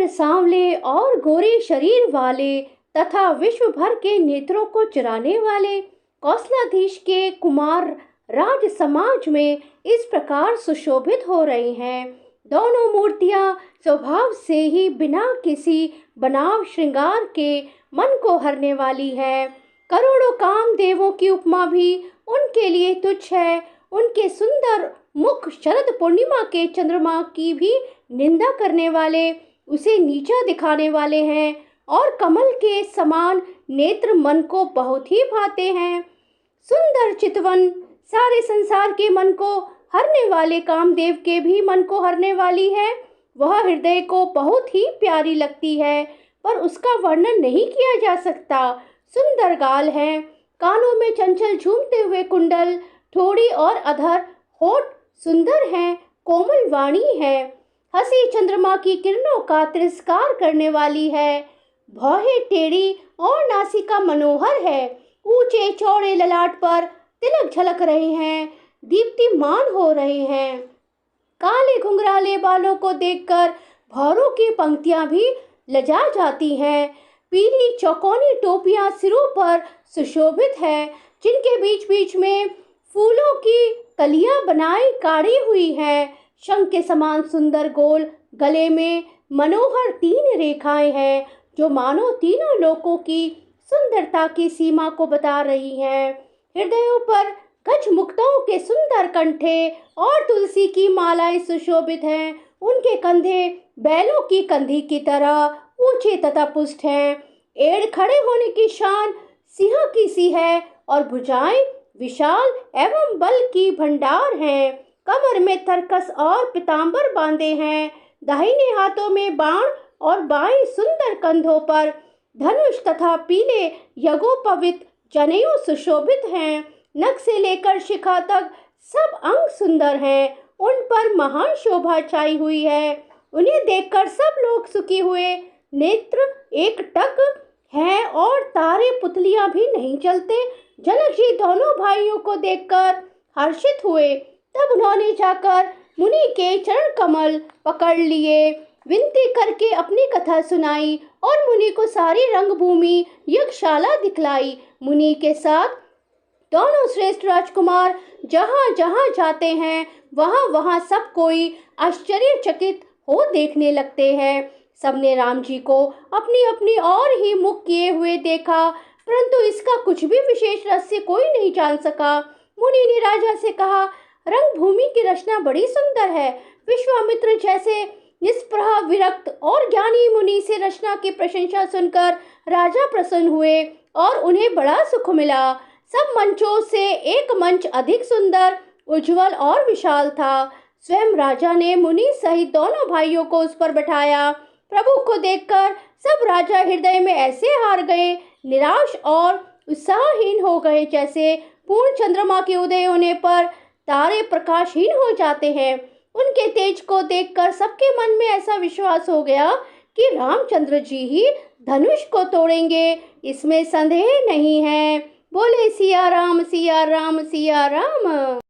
सुंदर सांवले और गोरे शरीर वाले तथा विश्व भर के नेत्रों को चुराने वाले कौशलाधीश के कुमार राज समाज में इस प्रकार सुशोभित हो रही हैं। दोनों मूर्तियां स्वभाव से ही बिना किसी बनाव श्रृंगार के मन को हरने वाली है। करोड़ों कामदेवों की उपमा भी उनके लिए तुच्छ है। उनके सुंदर मुख शरद पूर्णिमा के चंद्रमा की भी निंदा करने वाले, उसे नीचा दिखाने वाले हैं और कमल के समान नेत्र मन को बहुत ही भाते हैं। सुंदर चितवन सारे संसार के मन को हरने वाले कामदेव के भी मन को हरने वाली है। वह हृदय को बहुत ही प्यारी लगती है, पर उसका वर्णन नहीं किया जा सकता। सुंदर गाल हैं, कानों में चंचल झूमते हुए कुंडल, ठोड़ी और अधर, होठ सुंदर हैं, कोमल वाणी है, हंसी चंद्रमा की किरणों का तिरस्कार करने वाली है, भौहें टेढ़ी और नासिका मनोहर है, ऊंचे चौड़े ललाट पर तिलक झलक रहे हैं, दीप्तिमान हो रहे हैं। काले घुंघराले बालों को देखकर भौरों की पंक्तियां भी लजा जाती हैं। पीली चौकोनी टोपियां सिरों पर सुशोभित है, जिनके बीच बीच में फूलों की कलियां बनाई काढ़ी हुई हैं। शंख के समान सुंदर गोल गले में मनोहर 3 रेखाएं हैं, जो मानो तीनों लोकों की सुंदरता की सीमा को बता रही हैं। हृदयों पर गज मुक्तों के सुंदर कंठे और तुलसी की मालाएं सुशोभित हैं। उनके कंधे बैलों की कंधी की तरह ऊंचे तथा पुष्ट हैं। एड़ खड़े होने की शान सिंह की सी है और भुजाएं विशाल एवं बल की भंडार हैं। कमर में तरकस और पीतांबर बांधे हैं। दाहिने हाथों में बाण और बाएं सुंदर कंधों पर धनुष तथा पीले यज्ञोपवीत जनेऊ सुशोभित हैं। नख से लेकर शिखा तक सब अंग सुंदर हैं। उन पर महान शोभा छाई हुई है। उन्हें देखकर सब लोग सुखी हुए, नेत्र एकटक हैं और तारे पुतलियां भी नहीं चलते। जनक जी दोनों भाइयों को देखकर हर्षित हुए। तब उन्होंने जाकर मुनि के चरण कमल पकड़ लिए, विनती करके अपनी कथा सुनाई और मुनि को सारी रंगभूमि यज्ञशाला दिखलाई। मुनि के साथ दोनों श्रेष्ठ राजकुमार जहाँ जहाँ जाते हैं, वहाँ वहाँ सब कोई आश्चर्यचकित हो देखने लगते हैं। सबने राम जी को अपनी अपनी ओर ही मुख किए हुए देखा, परंतु इसका कुछ भी विशेष रहस्य कोई नहीं जान सका। मुनि ने राजा से कहा, रंगभूमि की रचना बड़ी सुंदर है। विश्वामित्र जैसे निष्प्रह विरक्त और ज्ञानी मुनि से रचना की प्रशंसा सुनकर राजा प्रसन्न हुए और उन्हें बड़ा सुख मिला। सब मंचों से एक मंच अधिक सुंदर, उज्जवल और विशाल था। स्वयं राजा ने मुनि सहित दोनों भाइयों को उस पर बैठाया। प्रभु को देखकर सब राजा हृदय में ऐसे हार गए, निराश और उत्साहहीन हो गए, जैसे पूर्ण चंद्रमा के उदय होने पर तारे प्रकाशहीन हो जाते हैं। उनके तेज को देखकर सबके मन में ऐसा विश्वास हो गया कि रामचंद्र जी ही धनुष को तोड़ेंगे, इसमें संदेह नहीं है। बोले सिया राम सिया राम सिया राम।